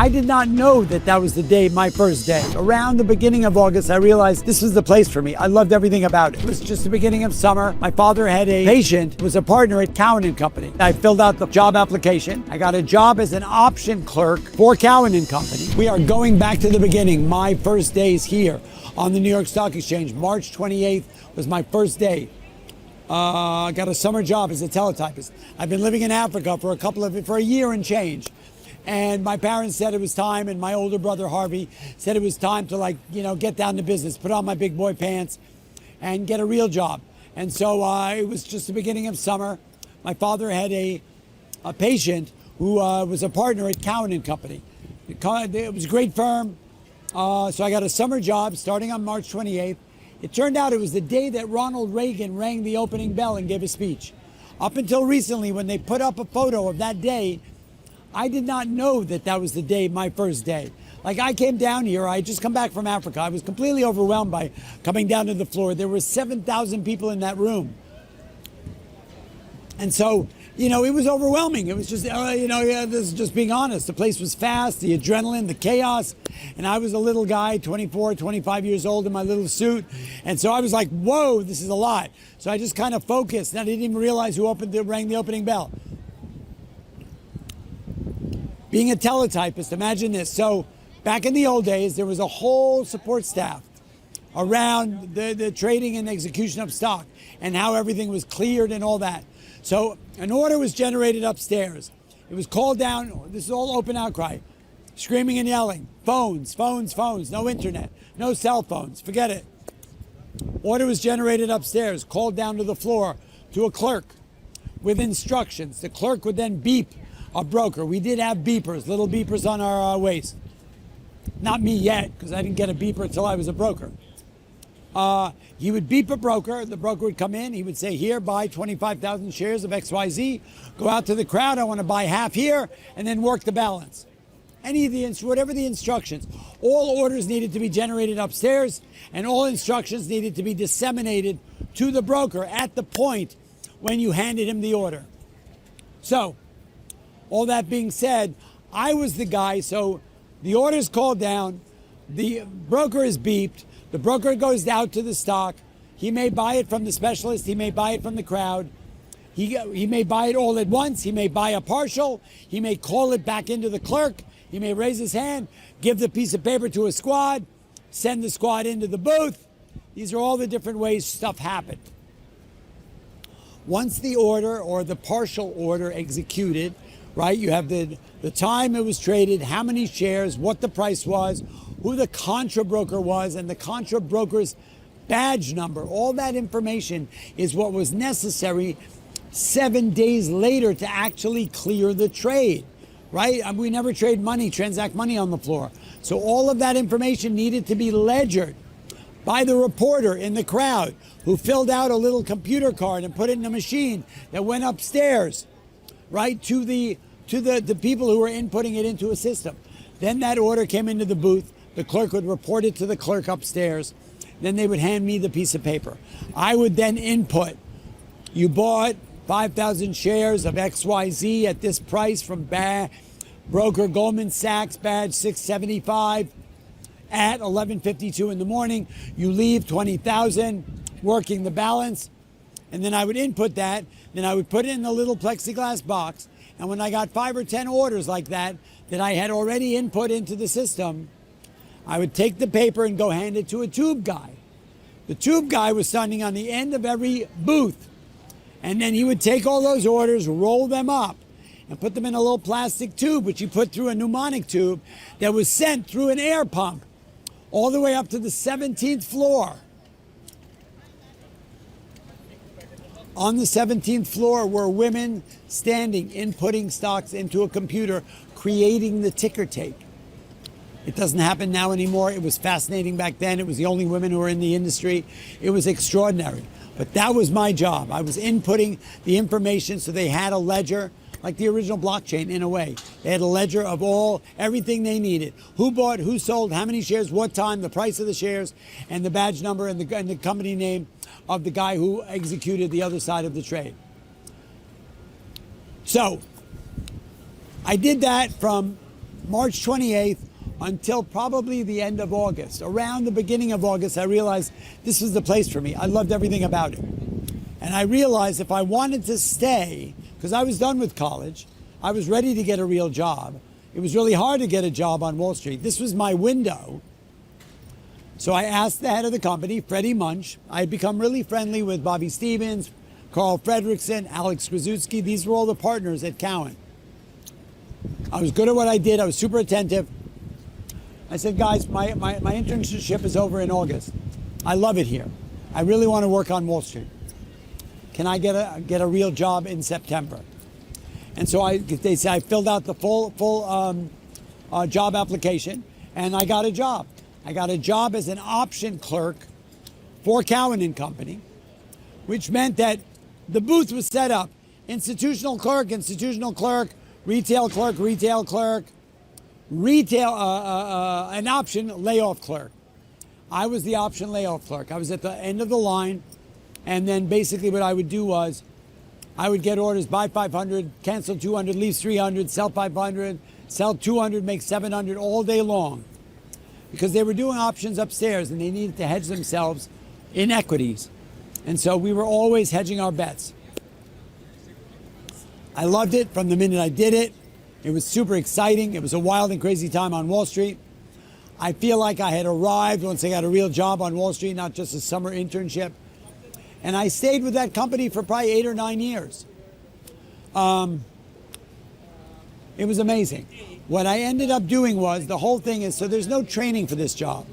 I did not know that that was the day, my first day. Around the beginning of August, I realized this was the place for me. I loved everything about it. It was just the beginning of summer. My father had a patient who was a partner at Cowan and Company. I filled out the job application. I got a job as an option clerk for Cowan and Company. We are going back to the beginning. My first days here on the New York Stock Exchange. March 28th was my first day. I got a summer job as a teletypist. I've been living in Africa for a year and change. And my parents said it was time, and my older brother Harvey said it was time to get down to business, put on my big boy pants and get a real job. And so it was just the beginning of summer. My father had a patient who was a partner at Cowan and Company. It was a great firm. So I got a summer job starting on March 28th. It turned out it was the day that Ronald Reagan rang the opening bell and gave a speech. Up until recently, when they put up a photo of that day, I did not know that that was the day, my first day. Like, I came down here, I had just come back from Africa. I was completely overwhelmed by coming down to the floor. There were 7,000 people in that room. And so, it was overwhelming. It was just, this is just being honest. The place was fast, the adrenaline, the chaos. And I was a little guy, 24, 25 years old in my little suit. And so I was like, whoa, this is a lot. So I just kind of focused, and I didn't even realize who rang the opening bell. Being a teletypist, imagine this. So back in the old days, there was a whole support staff around the trading and execution of stock and how everything was cleared and all that. So an order was generated upstairs. It was called down. This is all open outcry. Screaming and yelling. Phones, phones, phones. No internet. No cell phones. Forget it. Order was generated upstairs, called down to the floor to a clerk with instructions. The clerk would then beep a broker. We did have beepers, little beepers on our waist. Not me yet, because I didn't get a beeper until I was a broker. He would beep a broker. The broker would come in. He would say, here, buy 25,000 shares of XYZ. Go out to the crowd. I want to buy half here, and then work the balance. Whatever the instructions. All orders needed to be generated upstairs, and all instructions needed to be disseminated to the broker at the point when you handed him the order. So, all that being said, I was the guy, so the order's called down, the broker is beeped, the broker goes out to the stock, he may buy it from the specialist, he may buy it from the crowd, he may buy it all at once, he may buy a partial, he may call it back into the clerk, he may raise his hand, give the piece of paper to a squad, send the squad into the booth. These are all the different ways stuff happened. Once the order or the partial order executed, right? You have the time it was traded, how many shares, what the price was, who the contra broker was, and the contra broker's badge number. All that information is what was necessary 7 days later to actually clear the trade, right? We never transact money on the floor. So all of that information needed to be ledgered by the reporter in the crowd who filled out a little computer card and put it in a machine that went upstairs, right, to the people who were inputting it into a system. Then that order came into the booth. The clerk would report it to the clerk upstairs. Then they would hand me the piece of paper. I would then input, you bought 5,000 shares of XYZ at this price from broker Goldman Sachs, badge 675 at 11:52 in the morning. You leave 20,000, working the balance. And then I would input that. Then I would put it in a little plexiglass box. And when I got 5 or 10 orders like that I had already input into the system, I would take the paper and go hand it to a tube guy. The tube guy was standing on the end of every booth. And then he would take all those orders, roll them up, and put them in a little plastic tube, which he put through a pneumatic tube that was sent through an air pump all the way up to the 17th floor. On the 17th floor were women standing, inputting stocks into a computer, creating the ticker tape. It doesn't happen now anymore. It was fascinating back then. It was the only women who were in the industry. It was extraordinary. But that was my job. I was inputting the information so they had a ledger, like the original blockchain in a way. They had a ledger of everything they needed. Who bought, who sold, how many shares, what time, the price of the shares, and the badge number and the company name of the guy who executed the other side of the trade. So I did that from March 28th until probably the end of August. Around the beginning of August, I realized this was the place for me. I loved everything about it. And I realized if I wanted to stay, because I was done with college, I was ready to get a real job. It was really hard to get a job on Wall Street. This was my window. So I asked the head of the company, Freddie Munch. I had become really friendly with Bobby Stevens, Carl Fredrickson, Alex Krasuski. These were all the partners at Cowen. I was good at what I did. I was super attentive. I said, guys, my internship is over in August. I love it here. I really want to work on Wall Street. Can I get a real job in September? And so they say I filled out the full job application, and I got a job. I got a job as an option clerk for Cowen and Company, which meant that the booth was set up: institutional clerk, retail clerk, an option layoff clerk. I was the option layoff clerk. I was at the end of the line, and then basically what I would do was I would get orders: buy 500, cancel 200, leave 300, sell 500, sell 200, make 700 all day long, because they were doing options upstairs and they needed to hedge themselves in equities. And so we were always hedging our bets. I loved it from the minute I did it. It was super exciting. It was a wild and crazy time on Wall Street. I feel like I had arrived once I got a real job on Wall Street, not just a summer internship. And I stayed with that company for probably 8 or 9 years. It was amazing. What I ended up doing was, the whole thing is, so there's no training for this job.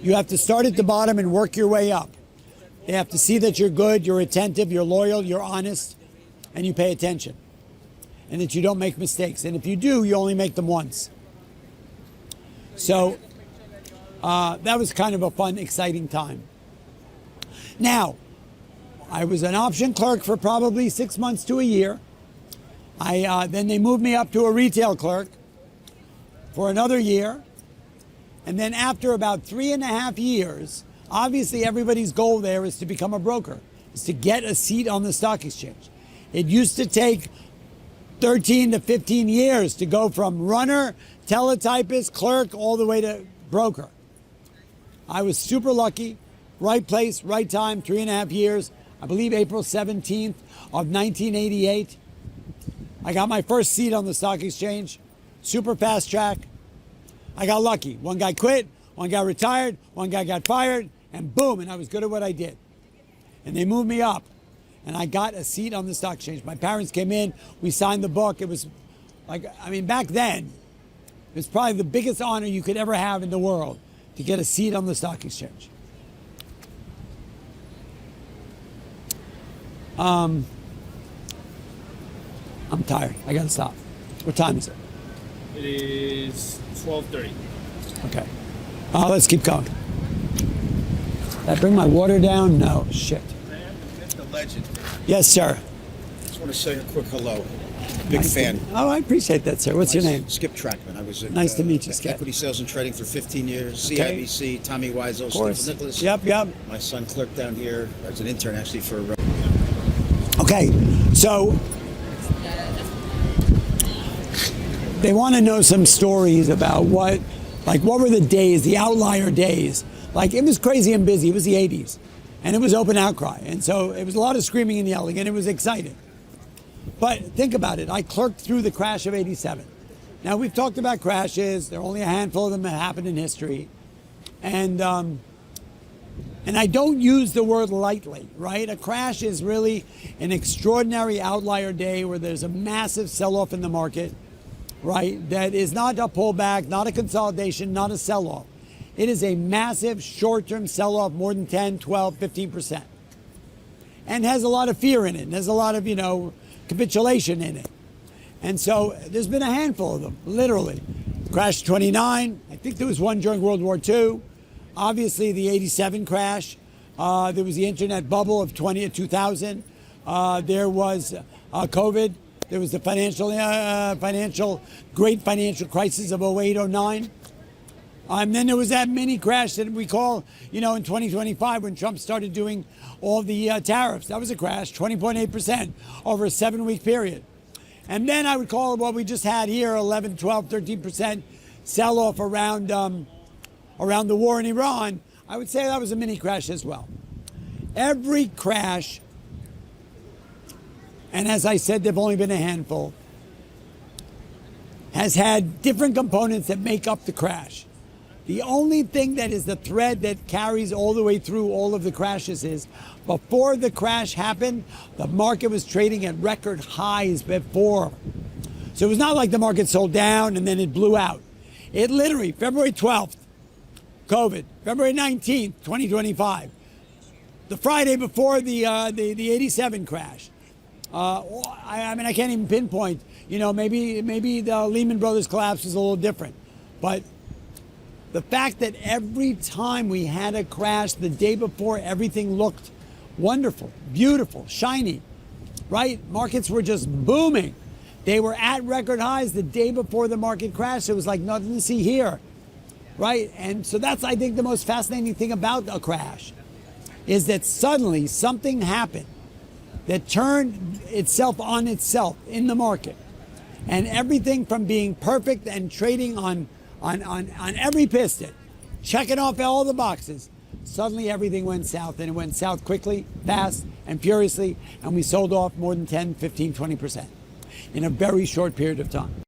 You have to start at the bottom and work your way up. They have to see that you're good, you're attentive, you're loyal, you're honest, and you pay attention. And that you don't make mistakes. And if you do, you only make them once. So that was kind of a fun, exciting time. Now, I was an option clerk for probably 6 months to a year. Then they moved me up to a retail clerk for another year. And then after about 3.5 years, obviously everybody's goal there is to become a broker, is to get a seat on the stock exchange. It used to take 13 to 15 years to go from runner, teletypist, clerk, all the way to broker. I was super lucky. Right place, right time, 3.5 years. I believe April 17th of 1988. I got my first seat on the stock exchange. Super fast track. I got lucky. One guy quit, one guy retired, one guy got fired, and boom, and I was good at what I did. And they moved me up, and I got a seat on the stock exchange. My parents came in, we signed the book. It was like, I mean, back then, it was probably the biggest honor you could ever have in the world, to get a seat on the stock exchange. I'm tired. I gotta stop. What time is it? It is 12:30. Okay. Let's keep going. Did I bring my water down? No. Shit. The legend. Yes, sir. Just want to say a quick hello. Big Nice fan. Oh, I appreciate that, sir. What's your name? Skip Trackman. I was at Nice to meet you, Skip. equity sales and trading for 15 years. Okay. CIBC, Tommy Wiseau, Of course. Stephen Nicholas. Yep. My son clerked down here as an intern, actually, for. Okay. So they want to know some stories about what were the days, the outlier days. Like, it was crazy and busy. It was the 80s. And it was open outcry. And so it was a lot of screaming and yelling, and it was exciting. But think about it. I clerked through the crash of 87. Now, we've talked about crashes. There are only a handful of them that happened in history. And I don't use the word lightly, right? A crash is really an extraordinary outlier day where there's a massive sell-off in the market, right? That is not a pullback, not a consolidation, not a sell-off. It is a massive short-term sell-off, more than 10, 12, 15%. And has a lot of fear in it. And has a lot of, capitulation in it. And so there's been a handful of them, literally. Crash 29. I think there was one during World War II. Obviously, the 87 crash. There was the internet bubble of 2000. There was COVID. There was the great financial crisis of 08, 09. Then there was that mini crash that we call, in 2025 when Trump started doing all the tariffs. That was a crash, 20.8% over a 7-week period. And then I would call it what we just had here, 11, 12, 13% sell-off around the war in Iran. I would say that was a mini crash as well. Every crash, and as I said, there've only been a handful, has had different components that make up the crash. The only thing that is the thread that carries all the way through all of the crashes is before the crash happened, the market was trading at record highs before. So it was not like the market sold down and then it blew out. It literally, February 12th, COVID, February 19th, 2025, the Friday before the 87 crash. I mean, I can't even pinpoint, maybe the Lehman Brothers collapse was a little different, but the fact that every time we had a crash the day before, everything looked wonderful, beautiful, shiny, right? Markets were just booming. They were at record highs the day before the market crashed. It was like nothing to see here, right? And so that's, I think, the most fascinating thing about a crash is that suddenly something happened that turned itself on itself in the market. And everything from being perfect and trading on every piston, checking off all the boxes, suddenly everything went south, and it went south quickly, fast, and furiously, and we sold off more than 10, 15, 20% in a very short period of time.